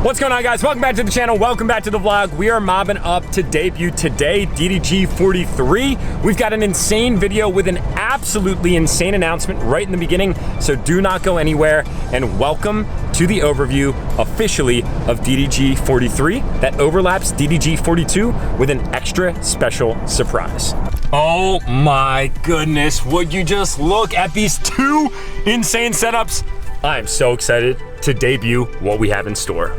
What's going on, guys? Welcome back to the channel. Welcome back to the vlog. We are mobbing up to debut today, DDG43. We've got an insane video with an absolutely insane announcement right in the beginning, so do not go anywhere. And welcome to the overview officially of DDG43 that overlaps DDG42 with an extra special surprise. Oh my goodness, would you just look at these two insane setups? I'm so excited to debut what we have in store.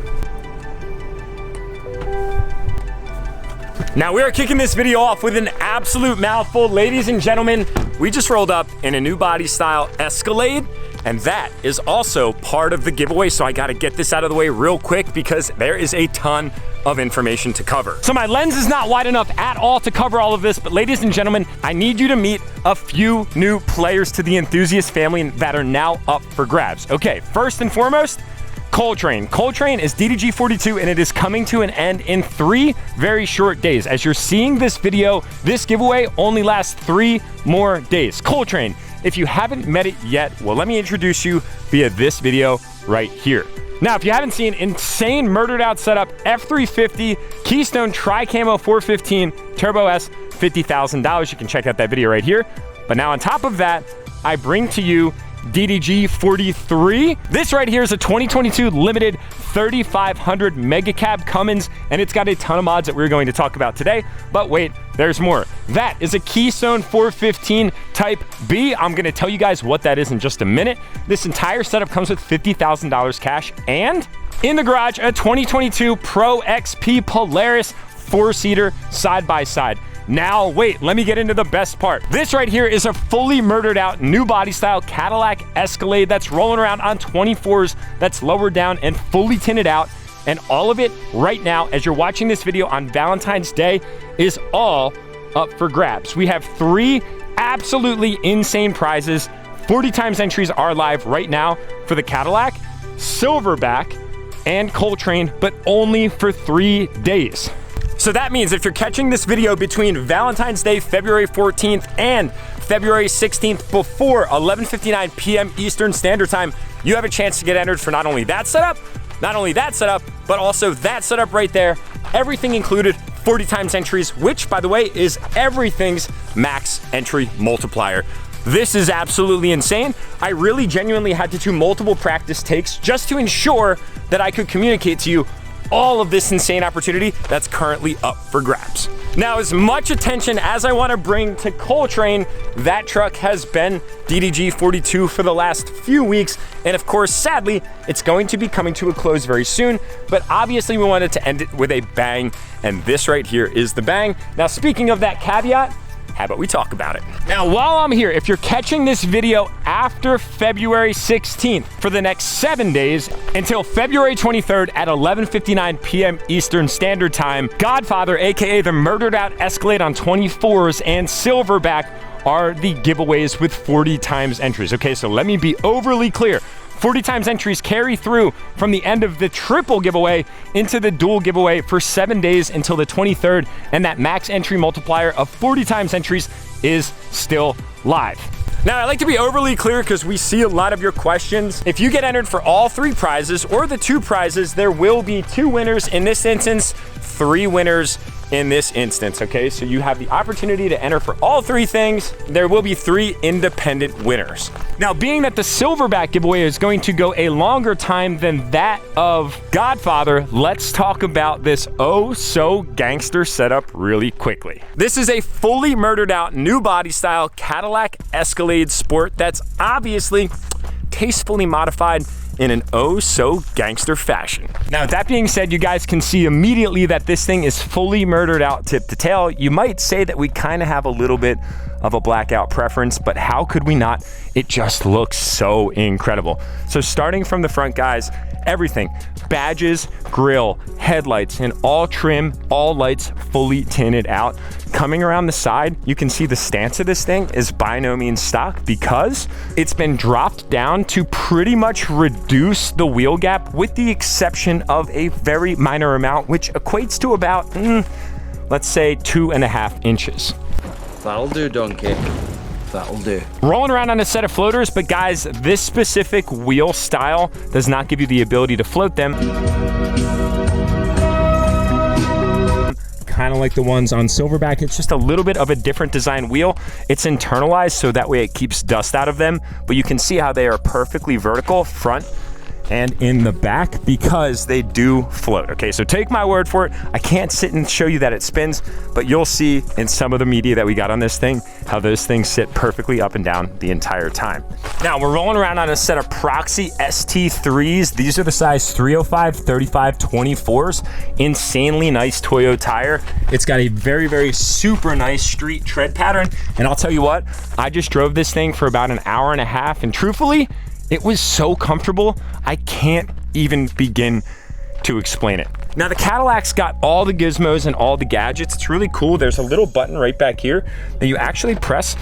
Now we are kicking this video off with an absolute mouthful. Ladies and gentlemen, we just rolled up in a new body style Escalade, and that is also part of the giveaway. So I gotta get this out of the way real quick because there is a ton of information to cover. So my lens is not wide enough at all to cover all of this, but ladies and gentlemen, I need you to meet a few new players to the enthusiast family that are now up for grabs. Okay, first and foremost, Coltrane. Coltrane is DDG42 and it is coming to an end in 3 very short days. As you're seeing this video, this giveaway only lasts 3 more days. Coltrane, if you haven't met it yet, well, let me introduce you via this video right here. Now, if you haven't seen insane murdered out setup, F350, Keystone Tri-Camo 415, Turbo S, $50,000. You can check out that video right here. But now on top of that, I bring to you DDG43. This right here is a 2022 limited 3500 Megacab Cummins, and it's got a ton of mods that we're going to talk about today. But wait, there's more. That is a Keystone 415 Type B. I'm going to tell you guys what that is in just a minute. This entire setup comes with $50,000 cash, and in the garage, a 2022 Pro XP Polaris 4-seater side-by-side. Now, wait, let me get into the best part. This right here is a fully murdered out new body style Cadillac Escalade that's rolling around on 24s, that's lowered down and fully tinted out. And all of it right now, as you're watching this video on Valentine's Day, is all up for grabs. We have 3 absolutely insane prizes. 40 times entries are live right now for the Cadillac, Silverback, and Coltrane, but only for 3 days. So that means if you're catching this video between Valentine's Day, February 14th and February 16th before 11:59 p.m. Eastern Standard Time, you have a chance to get entered for not only that setup, but also that setup right there. Everything included, 40 times entries, which by the way is everything's max entry multiplier. This is absolutely insane. I really genuinely had to do multiple practice takes just to ensure that I could communicate to you all of this insane opportunity that's currently up for grabs. Now, as much attention as I want to bring to Coltrane, that truck has been DDG42 for the last few weeks, and of course, sadly, it's going to be coming to a close very soon, but obviously we wanted to end it with a bang, and this right here is the bang. Now, speaking of that caveat, how about we talk about it? Now, while I'm here, if you're catching this video after February 16th for the next 7 days until February 23rd at 11:59 p.m. Eastern Standard Time, Godfather, aka the Murdered Out Escalade on 24s and Silverback are the giveaways with 40 times entries. Okay, so let me be overly clear. 40 times entries carry through from the end of the triple giveaway into the dual giveaway for 7 days until the 23rd, and that max entry multiplier of 40 times entries is still live. Now, I like to be overly clear because we see a lot of your questions. If you get entered for all 3 prizes or the 2 prizes, there will be 2 winners in this instance, 3 winners in this instance, okay? So you have the opportunity to enter for all 3 things. There will be 3 independent winners. Now, being that the Silverback giveaway is going to go a longer time than that of Godfather, let's talk about this oh so gangster setup really quickly. This is a fully murdered out new body style Cadillac Escalade Sport that's obviously tastefully modified in an oh so gangster fashion. Now, that being said, you guys can see immediately that this thing is fully murdered out tip to tail. You might say that we kind of have a little bit of a blackout preference, but how could we not? It just looks so incredible. So starting from the front, guys, everything, badges, grille, headlights, and all trim, all lights fully tinted out. Coming around the side, you can see the stance of this thing is by no means stock because it's been dropped down to pretty much reduce the wheel gap with the exception of a very minor amount, which equates to about, let's say 2.5 inches. That'll do, donkey. That'll do. Rolling around on a set of floaters, but guys, this specific wheel style does not give you the ability to float them. kind of like the ones on Silverback. It's just a little bit of a different design wheel. It's internalized, so that way it keeps dust out of them, but you can see how they are perfectly vertical front and in the back because they do float. Okay, so take my word for it. I can't sit and show you that it spins, but you'll see in some of the media that we got on this thing how those things sit perfectly up and down the entire time. Now we're rolling around on a set of Proxy ST3s. These are the size 305, 35, 24s. Insanely nice Toyo tire. It's got a very, very super nice street tread pattern. And I'll tell you what, I just drove this thing for about an hour and a half, and truthfully, it was so comfortable, I can't even begin to explain it. Now the Cadillac's got all the gizmos and all the gadgets. It's really cool. There's a little button right back here that you actually press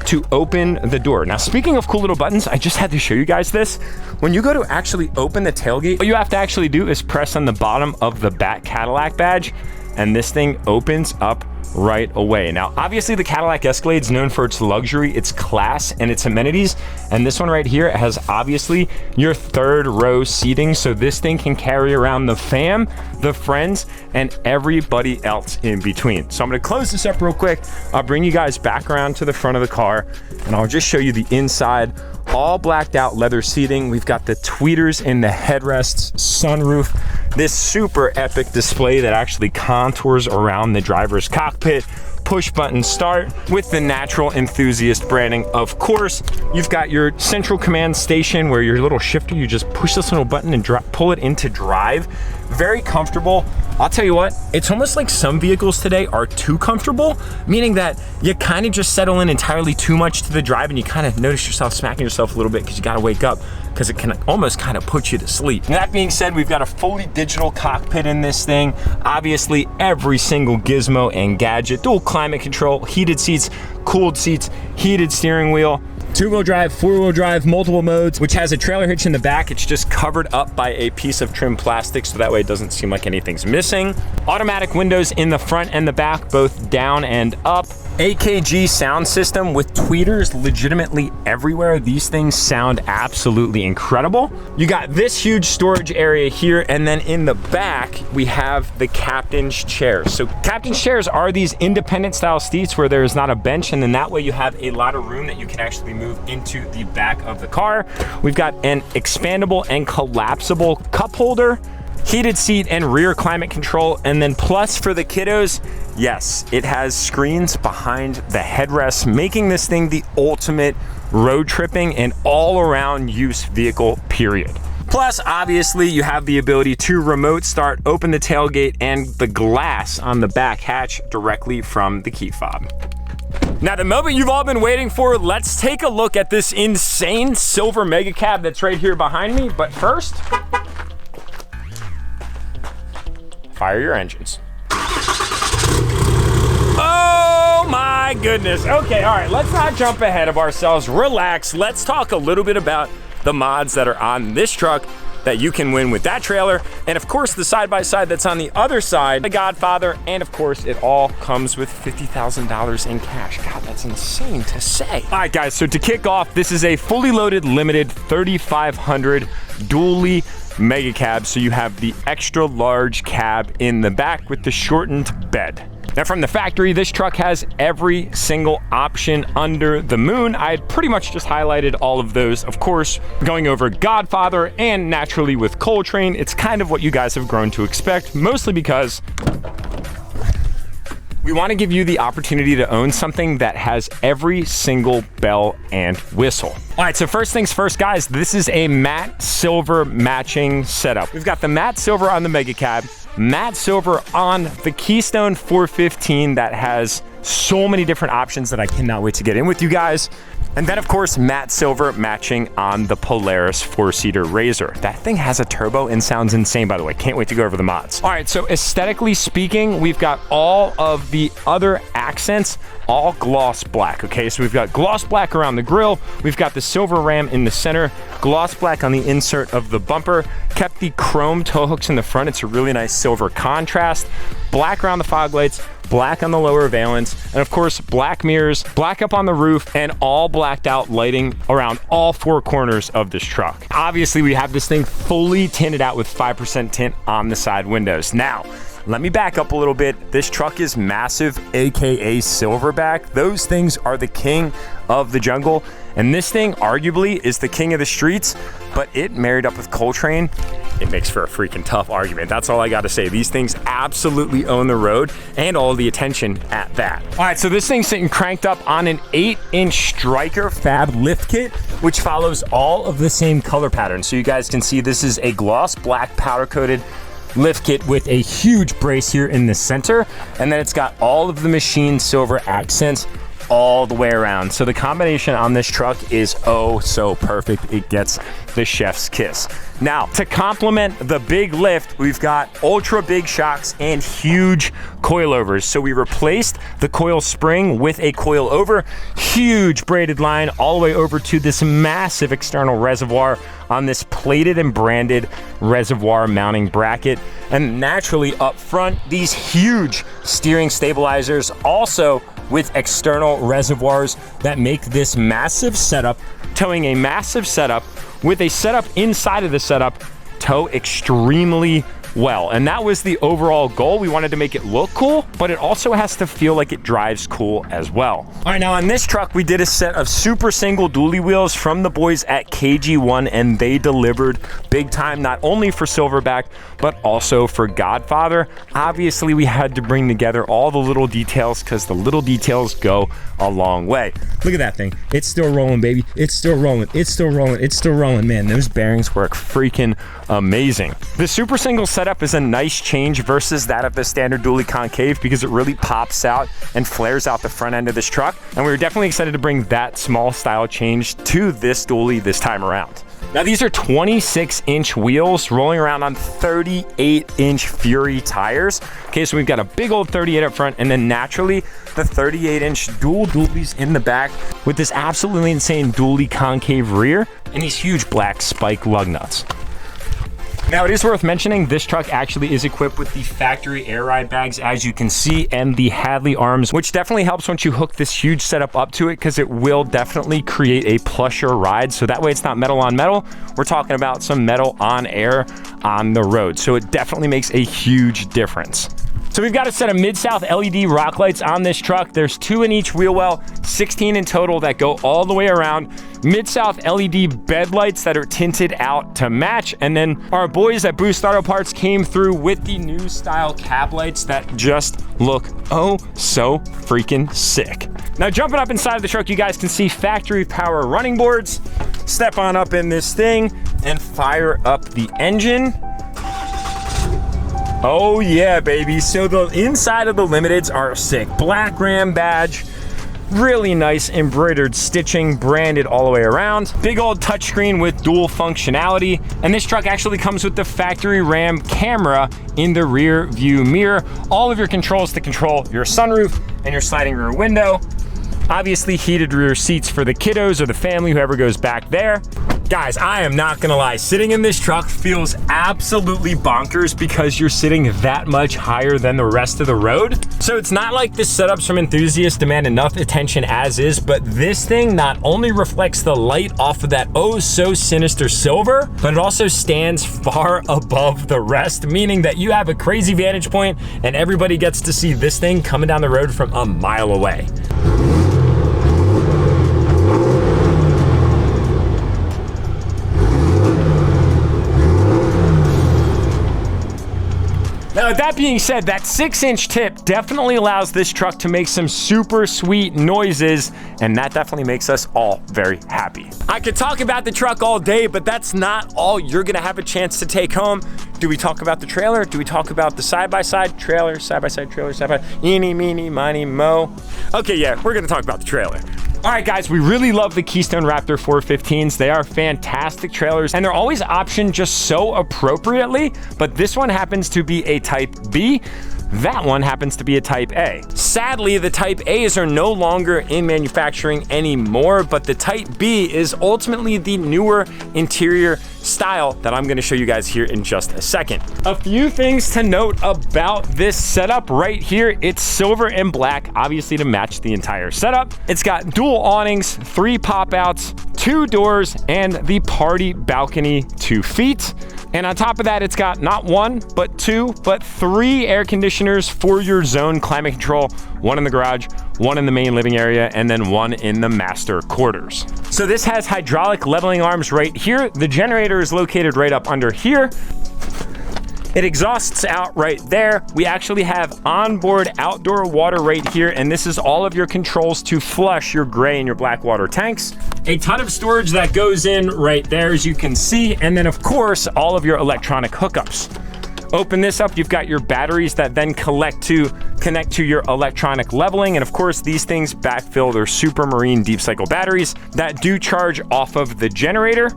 to open the door. Now, speaking of cool little buttons, I just had to show you guys this. When you go to actually open the tailgate, what you have to actually do is press on the bottom of the back Cadillac badge, and this thing opens up right away. Now, obviously the Cadillac Escalade is known for its luxury, its class, and its amenities. And this one right here has obviously your third row seating. So this thing can carry around the fam, the friends, and everybody else in between. So I'm gonna close this up real quick. I'll bring you guys back around to the front of the car, and I'll just show you the inside. All blacked out leather seating. We've got the tweeters in the headrests, sunroof, this super epic display that actually contours around the driver's cockpit, push button start with the natural enthusiast branding. Of course, you've got your central command station where your little shifter, you just push this little button and pull it into drive. Very comfortable. I'll tell you what, it's almost like some vehicles today are too comfortable, meaning that you kind of just settle in entirely too much to the drive and you kind of notice yourself smacking yourself a little bit because you got to wake up because it can almost kind of put you to sleep. That being said, we've got a fully digital cockpit in this thing. Obviously, every single gizmo and gadget, dual climate control, heated seats, cooled seats, heated steering wheel, two-wheel drive, four-wheel drive, multiple modes, which has a trailer hitch in the back. It's just covered up by a piece of trim plastic, so that way it doesn't seem like anything's missing. Automatic windows in the front and the back, both down and up. AKG sound system with tweeters legitimately everywhere. These things sound absolutely incredible. You got this huge storage area here, and then in the back, we have the captain's chairs. So captain's chairs are these independent style seats where there is not a bench, and then that way you have a lot of room that you can actually move into the back of the car. We've got an expandable and collapsible cup holder, heated seat and rear climate control, and then plus for the kiddos, yes, it has screens behind the headrests, making this thing the ultimate road tripping and all around use vehicle, period. Plus, obviously, you have the ability to remote start, open the tailgate, and the glass on the back hatch directly from the key fob. Now, the moment you've all been waiting for, let's take a look at this insane silver Megacab that's right here behind me. But first, fire your engines. Oh my goodness. Okay, all right, let's not jump ahead of ourselves. Relax. Let's talk a little bit about the mods that are on this truck that you can win with that trailer. And of course, the side-by-side that's on the other side, the Godfather. And of course, it all comes with $50,000 in cash. God, that's insane to say. All right, guys, so to kick off, this is a fully loaded, limited 3500 dually Megacab. So you have the extra large cab in the back with the shortened bed. Now from the factory, this truck has every single option under the moon. I had pretty much just highlighted all of those. Of course, going over Godfather and naturally with Coltrane, it's kind of what you guys have grown to expect, mostly because we want to give you the opportunity to own something that has every single bell and whistle. All right, so first things first, guys, this is a matte silver matching setup. We've got the matte silver on the Megacab, matte silver on the Keystone 415 that has so many different options that I cannot wait to get in with you guys. And then of course, matte silver matching on the Polaris 4-seater RZR. That thing has a turbo and sounds insane, by the way. Can't wait to go over the mods. All right, so aesthetically speaking, we've got all of the other accents, all gloss black, okay? So we've got gloss black around the grille. We've got the silver ram in the center, gloss black on the insert of the bumper, kept the chrome tow hooks in the front. It's a really nice silver contrast, black around the fog lights, black on the lower valence, and of course, black mirrors, black up on the roof, and all blacked out lighting around all four corners of this truck. Obviously, we have this thing fully tinted out with 5% tint on the side windows. Now, Let me back up a little bit. This truck is massive, AKA Silverback. Those things are the king of the jungle. And this thing arguably is the king of the streets, but it married up with Coltrane, it makes for a freaking tough argument. That's all I gotta say. These things absolutely own the road and all the attention at that. All right, so this thing's sitting cranked up on an 8-inch Striker Fab lift kit, which follows all of the same color pattern. So you guys can see this is a gloss black powder coated lift kit with a huge brace here in the center. And then it's got all of the machined silver accents all the way around. So the combination on this truck is oh so perfect. It gets the chef's kiss. Now, to complement the big lift, we've got ultra big shocks and huge coilovers. So we replaced the coil spring with a coil over, huge braided line all the way over to this massive external reservoir on this plated and branded reservoir mounting bracket. And naturally up front, these huge steering stabilizers, also with external reservoirs that make this massive setup, towing a massive setup with a setup inside of the setup, tow extremely well. And that was the overall goal. We wanted to make it look cool, but it also has to feel like it drives cool as well. All right, now on this truck, we did a set of super single dually wheels from the boys at KG1, and they delivered big time, not only for Silverback, but also for Godfather. Obviously, we had to bring together all the little details because the little details go a long way. Look at that thing. It's still rolling, baby. It's still rolling. It's still rolling. It's still rolling. Man, those bearings work freaking amazing. The super single setup is a nice change versus that of the standard dually concave because it really pops out and flares out the front end of this truck. And we were definitely excited to bring that small style change to this dually this time around. Now these are 26-inch wheels rolling around on 38-inch Fury tires. Okay, so we've got a big old 38 up front and then naturally the 38-inch dual dualies in the back with this absolutely insane dually concave rear and these huge black spike lug nuts. Now it is worth mentioning this truck actually is equipped with the factory air ride bags, as you can see, and the Hadley arms, which definitely helps once you hook this huge setup up to it because it will definitely create a plusher ride. So that way it's not metal on metal. We're talking about some metal on air on the road. So it definitely makes a huge difference. So we've got a set of Mid-South LED rock lights on this truck. There's 2 in each wheel well, 16 in total that go all the way around. Mid-South LED bed lights that are tinted out to match. And then our boys at Boost Auto Parts came through with the new style cab lights that just look oh so freaking sick. Now jumping up inside of the truck, you guys can see factory power running boards. Step on up in this thing and fire up the engine. Oh yeah, baby. So the inside of the Limiteds are sick. Black Ram badge, really nice embroidered stitching, branded all the way around. Big old touchscreen with dual functionality. And this truck actually comes with the factory Ram camera in the rear view mirror. All of your controls to control your sunroof and your sliding rear window. Obviously heated rear seats for the kiddos or the family, whoever goes back there. Guys, I am not gonna lie, sitting in this truck feels absolutely bonkers because you're sitting that much higher than the rest of the road. So it's not like the setups from Enthusiast demand enough attention as is, but this thing not only reflects the light off of that oh so sinister silver, but it also stands far above the rest, meaning that you have a crazy vantage point and everybody gets to see this thing coming down the road from a mile away. Now, with that being said, that 6-inch tip definitely allows this truck to make some super sweet noises, and that definitely makes us all very happy. I could talk about the truck all day, but that's not all you're gonna have a chance to take home. Do we talk about the trailer? Do we talk about the side-by-side trailer, side-by-side trailer, side-by-side, eeny, meeny, miny, mo? Okay, yeah, we're gonna talk about the trailer. All right, guys, we really love the Keystone Raptor 415s. They are fantastic trailers, and they're always optioned just so appropriately, but this one happens to be a Type B. That one happens to be a Type A. Sadly, the Type A's are no longer in manufacturing anymore, but the Type B is ultimately the newer interior style that I'm gonna show you guys here in just a second. A few things to note about this setup right here. It's silver and black, obviously to match the entire setup. It's got dual awnings, 3 pop outs, 2 doors, and the party balcony 2 feet. And on top of that, it's got not one, but two, but three air conditioners for your zone climate control. One in the garage, one in the main living area, and then one in the master quarters. So this has hydraulic leveling arms right here. The generator is located right up under here. It exhausts out right there. We actually have onboard outdoor water right here, and this is all of your controls to flush your gray and your black water tanks. A ton of storage that goes in right there, as you can see, and then of course, all of your electronic hookups. Open this up, you've got your batteries that then connect to your electronic leveling, and of course, these things backfill their Super Marine deep cycle batteries that do charge off of the generator.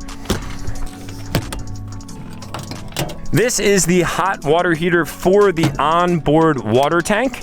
This is the hot water heater for the onboard water tank.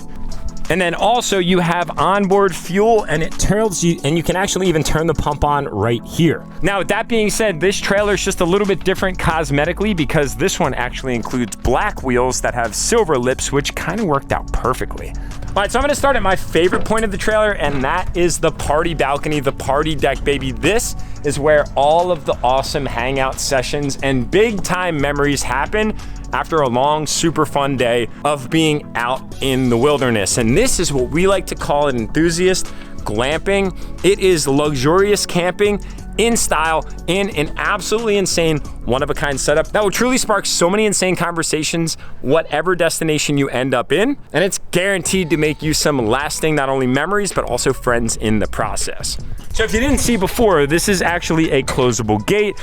And then also you have onboard fuel, and it tells you, and you can actually even turn the pump on right here. Now, with that being said, this trailer is just a little bit different cosmetically because this one actually includes black wheels that have silver lips, which kind of worked out perfectly. All right, so I'm gonna start at my favorite point of the trailer, and that is the party balcony, the party deck, baby. This is where all of the awesome hangout sessions and big time memories happen after a long, super fun day of being out in the wilderness. And this is what we like to call an enthusiast glamping. It is luxurious camping in style in an absolutely insane one-of-a-kind setup that will truly spark so many insane conversations whatever destination you end up in, and it's guaranteed to make you some lasting not only memories but also friends in the process. So if you didn't see before, this is actually a closable gate.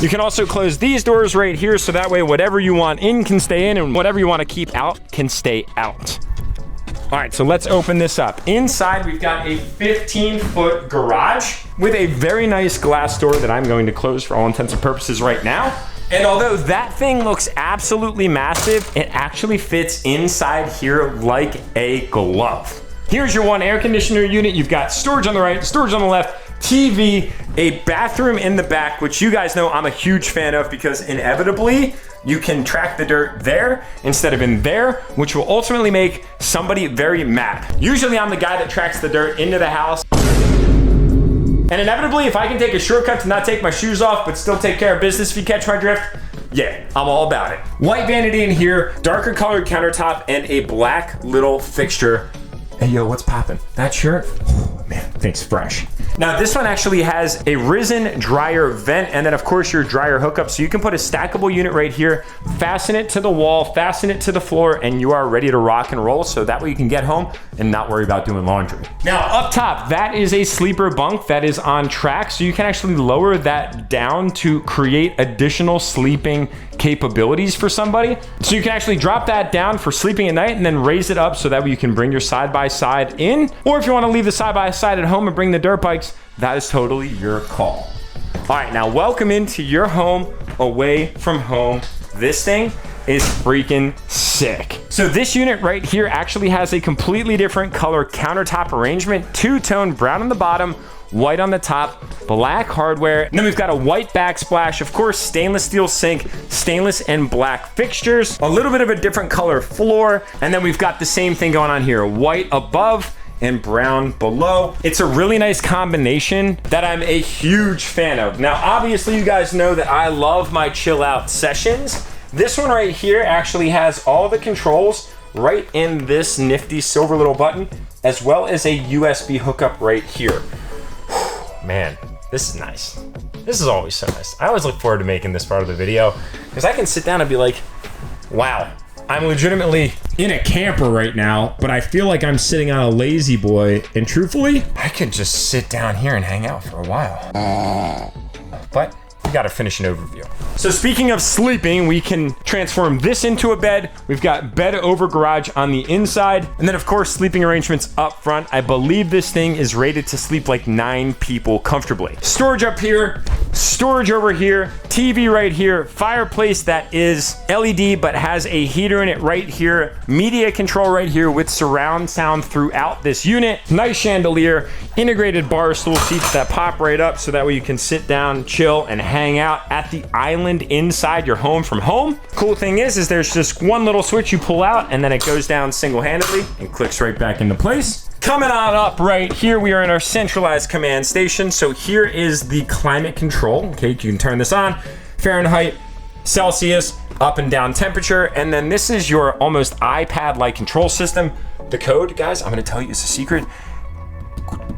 You can also close these doors right here, so that way whatever you want in can stay in and whatever you want to keep out can stay out. All right, so let's open this up. Inside, we've got a 15-foot garage with a very nice glass door that I'm going to close for all intents and purposes right now. And although that thing looks absolutely massive, it actually fits inside here like a glove. Here's your one air conditioner unit. You've got storage on the right, storage on the left, TV, a bathroom in the back, which you guys know I'm a huge fan of because inevitably you can track the dirt there instead of in there, which will ultimately make somebody very mad. Usually I'm the guy that tracks the dirt into the house. And inevitably, if I can take a shortcut to not take my shoes off, but still take care of business, if you catch my drift, yeah, I'm all about it. White vanity in here, darker colored countertop, and a black little fixture. Hey, yo, what's poppin'? That shirt? Oh, man, thing's fresh. Now, this one actually has a risen dryer vent, and then of course your dryer hookup. So you can put a stackable unit right here, fasten it to the wall, fasten it to the floor, and you are ready to rock and roll. So that way you can get home and not worry about doing laundry. Now, up top, that is a sleeper bunk that is on track. So you can actually lower that down to create additional sleeping capabilities for somebody. So you can actually drop that down for sleeping at night and then raise it up so that way you can bring your side-by-side in. Or if you want to leave the side-by-side at home and bring the dirt bikes, that is totally your call. All right, now welcome into your home away from home. This thing is freaking sick. So this unit right here actually has a completely different color countertop arrangement, two-tone brown on the bottom, white on the top, black hardware. And then we've got a white backsplash, of course, stainless steel sink, stainless and black fixtures, a little bit of a different color floor. And then we've got the same thing going on here, white above and brown below. It's a really nice combination that I'm a huge fan of. Now, obviously you guys know that I love my chill out sessions. This one right here actually has all the controls right in this nifty silver little button, as well as a USB hookup right here. Man, this is nice. This is always so nice. I always look forward to making this part of the video because I can sit down and be like, wow, I'm legitimately in a camper right now, but I feel like I'm sitting on a lazy boy, and truthfully, I could just sit down here and hang out for a while. But we gotta finish an overview. So speaking of sleeping, we can transform this into a bed. We've got bed over garage on the inside. And then of course, sleeping arrangements up front. I believe this thing is rated to sleep like 9 people comfortably. Storage up here, storage over here, TV right here, fireplace that is LED but has a heater in it right here, media control right here with surround sound throughout this unit, nice chandelier, integrated bar stool seats that pop right up so that way you can sit down, chill, and hang out at the island inside your home from home. Cool thing is there's just one little switch you pull out and then it goes down single-handedly and clicks right back into place. Coming on up right here, we are in our centralized command station. So here is the climate control. Okay, you can turn this on. Fahrenheit, Celsius, up and down temperature. And then this is your almost iPad-like control system. The code, guys, I'm gonna tell you, is a secret.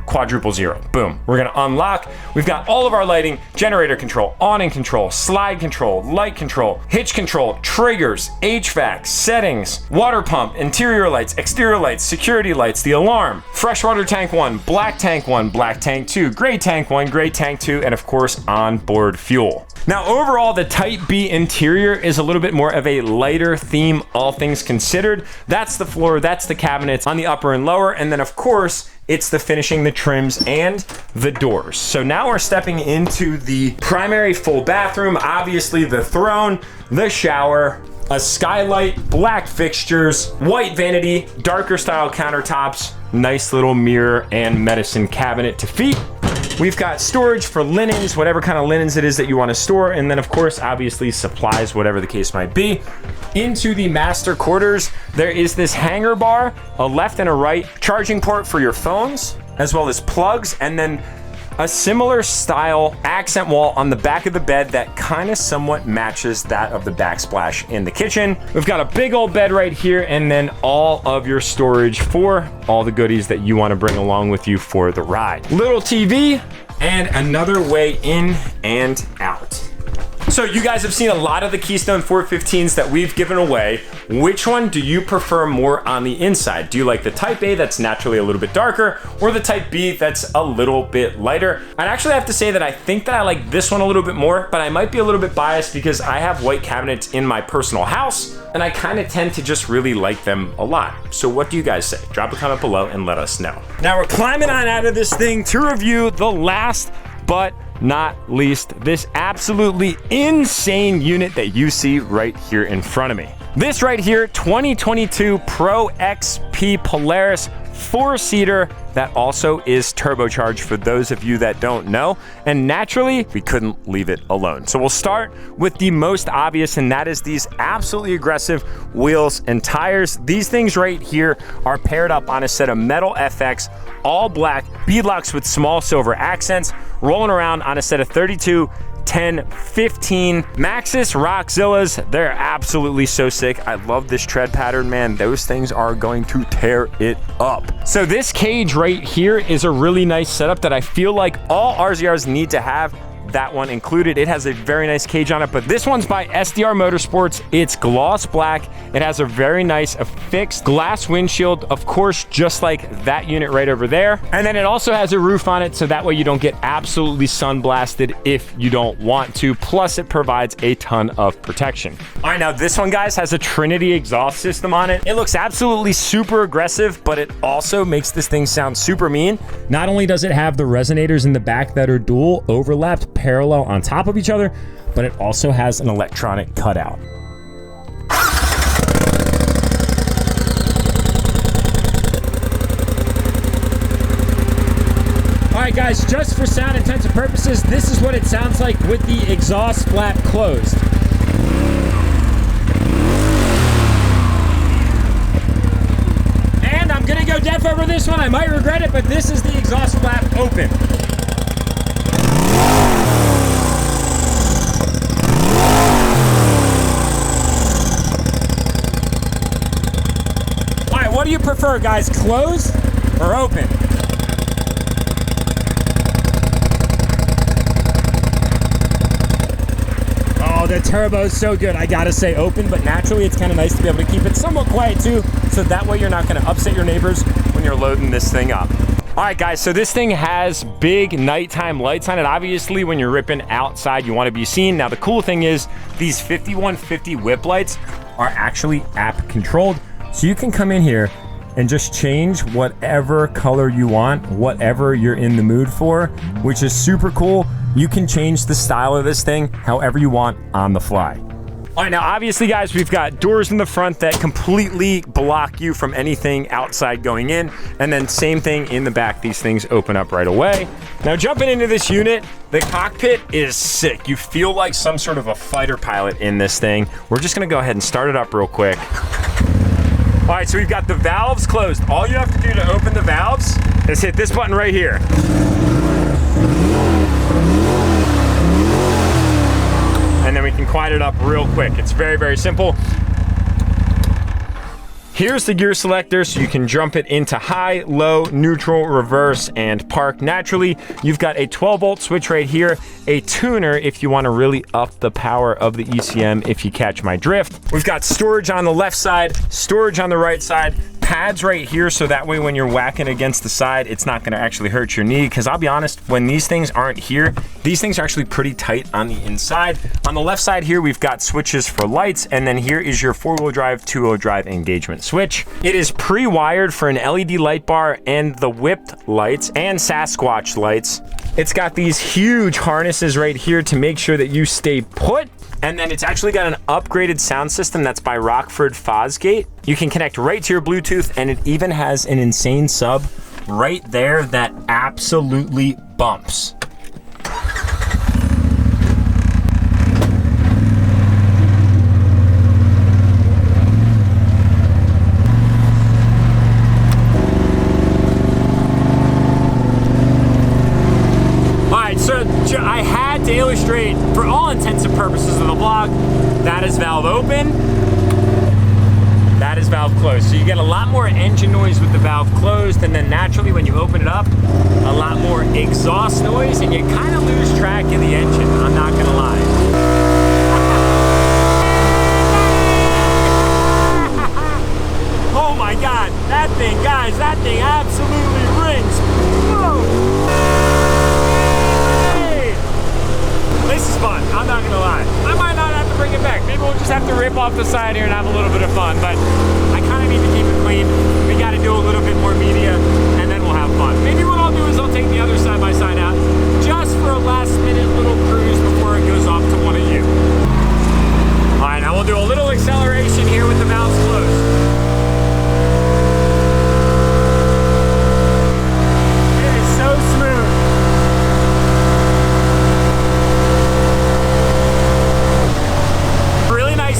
Quadruple 0. Boom. We're gonna unlock. We've got all of our lighting, generator control, awning control, slide control, light control, hitch control, triggers, HVAC, settings, water pump, interior lights, exterior lights, security lights, the alarm, freshwater tank 1, black tank 1, black tank 2, gray tank 1, gray tank 2, and of course, onboard fuel. Now, overall, the Type B interior is a little bit more of a lighter theme, all things considered. That's the floor, that's the cabinets on the upper and lower, and then of course, it's the finishing, the trims, and the doors. So now we're stepping into the primary full bathroom, obviously the throne, the shower, a skylight, black fixtures, white vanity, darker style countertops, nice little mirror and medicine cabinet to feet. We've got storage for linens, whatever kind of linens it is that you want to store. And then of course, obviously supplies, whatever the case might be. Into the master quarters, there is this hanger bar, a left and a right charging port for your phones, as well as plugs, and then a similar style accent wall on the back of the bed that kind of somewhat matches that of the backsplash in the kitchen. We've got a big old bed right here, and then all of your storage for all the goodies that you want to bring along with you for the ride. Little TV and another way in and out. So you guys have seen a lot of the Keystone 415s that we've given away. Which one do you prefer more on the inside? Do you like the Type A that's naturally a little bit darker, or the Type B that's a little bit lighter? I'd actually have to say that I think that I like this one a little bit more, but I might be a little bit biased because I have white cabinets in my personal house, and I kind of tend to just really like them a lot. So what do you guys say? Drop a comment below and let us know. Now we're climbing on out of this thing to review the last but not least, this absolutely insane unit that you see right here in front of me. This right here, 2022 Pro XP Polaris 4-seater that also is turbocharged for those of you that don't know. And naturally, we couldn't leave it alone. So we'll start with the most obvious, and that is these absolutely aggressive wheels and tires. These things right here are paired up on a set of metal FX, all black, beadlocks with small silver accents, rolling around on a set of 32, 10, 15 Maxxis Rockzillas. They're absolutely so sick. I love this tread pattern, man. Those things are going to tear it up. So this cage right here is a really nice setup that I feel like all RZRs need to have. That one included. It has a very nice cage on it, but this one's by SDR Motorsports. It's gloss black. It has a very nice affixed glass windshield, of course, just like that unit right over there. And then it also has a roof on it, so that way you don't get absolutely sun blasted if you don't want to. Plus, it provides a ton of protection. All right, now this one, guys, has a Trinity exhaust system on it. It looks absolutely super aggressive, but it also makes this thing sound super mean. Not only does it have the resonators in the back that are dual overlapped parallel on top of each other, but it also has an electronic cutout. All right, guys, just for sound intensive purposes, this is what it sounds like with the exhaust flap closed. And I'm gonna go deaf over this one. I might regret it, but this is the exhaust flap open. What do you prefer, guys? Closed or open? Oh, the turbo's so good. I gotta say open, but naturally it's kind of nice to be able to keep it somewhat quiet too, so that way you're not gonna upset your neighbors when you're loading this thing up. All right, guys, so this thing has big nighttime lights on it. Obviously, when you're ripping outside, you want to be seen. Now, the cool thing is these 5150 whip lights are actually app controlled. So you can come in here and just change whatever color you want, whatever you're in the mood for, which is super cool. You can change the style of this thing however you want on the fly. All right, now obviously, guys, we've got doors in the front that completely block you from anything outside going in, and then same thing in the back. These things open up right away. Now, jumping into this unit, the cockpit is sick. You feel like some sort of a fighter pilot in this thing. We're just gonna go ahead and start it up real quick. All right, so we've got the valves closed. All you have to do to open the valves is hit this button right here. And then we can quiet it up real quick. It's very, very simple. Here's the gear selector, so you can jump it into high, low, neutral, reverse, and park naturally. You've got a 12-volt switch right here, a tuner if you want to really up the power of the ECM if you catch my drift. We've got storage on the left side, storage on the right side, pads right here, so that way when you're whacking against the side, it's not gonna actually hurt your knee, because I'll be honest, when these things aren't here, these things are actually pretty tight on the inside. On the left side here, we've got switches for lights, and then here is your 4-wheel drive, 2-wheel drive engagement switch. It is pre-wired for an LED light bar and the whipped lights and Sasquatch lights. It's got these huge harnesses right here to make sure that you stay put. And then it's actually got an upgraded sound system that's by Rockford Fosgate. You can connect right to your Bluetooth, and it even has an insane sub right there that absolutely bumps. So I had to illustrate, for all intents and purposes of the vlog, that is valve open, that is valve closed. So you get a lot more engine noise with the valve closed, and then naturally when you open it up, a lot more exhaust noise, and you kind of lose track of the engine, I'm not gonna lie. Oh my God, that thing, guys, that thing absolutely rings. Whoa. This is fun, I'm not gonna lie. I might not have to bring it back. Maybe we'll just have to rip off the side here and have a little bit of fun, but I kind of need to keep it clean. We gotta do a little bit more media, and then we'll have fun. Maybe what I'll do is I'll take the other side-by-side out, just for a last-minute little cruise before it goes off to one of you. All right, now we'll do a little acceleration here with the valves closed. It is so smooth.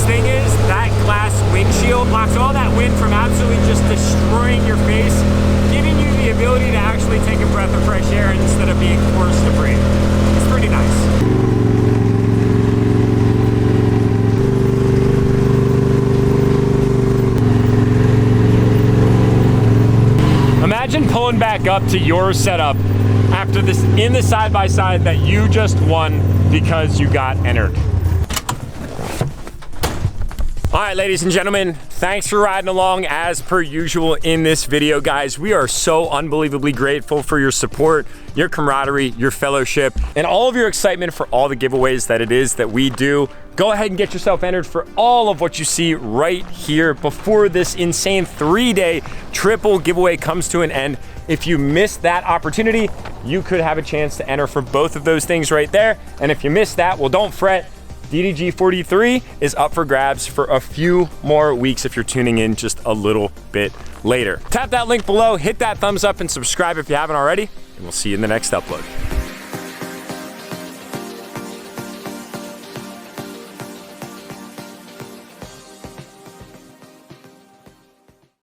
Thing is, that glass windshield blocks all that wind from absolutely just destroying your face, giving you the ability to actually take a breath of fresh air instead of being forced to breathe. It's pretty nice. Imagine pulling back up to your setup after this in the side-by-side that you just won because you got entered. All right, ladies and gentlemen, thanks for riding along as per usual in this video, guys. We are so unbelievably grateful for your support, your camaraderie, your fellowship, and all of your excitement for all the giveaways that it is that we do. Go ahead and get yourself entered for all of what you see right here before this insane 3-day triple giveaway comes to an end. If you missed that opportunity, you could have a chance to enter for both of those things right there. And if you missed that, well, don't fret. DDG43 is up for grabs for a few more weeks if you're tuning in just a little bit later. Tap that link below, hit that thumbs up, and subscribe if you haven't already, and we'll see you in the next upload.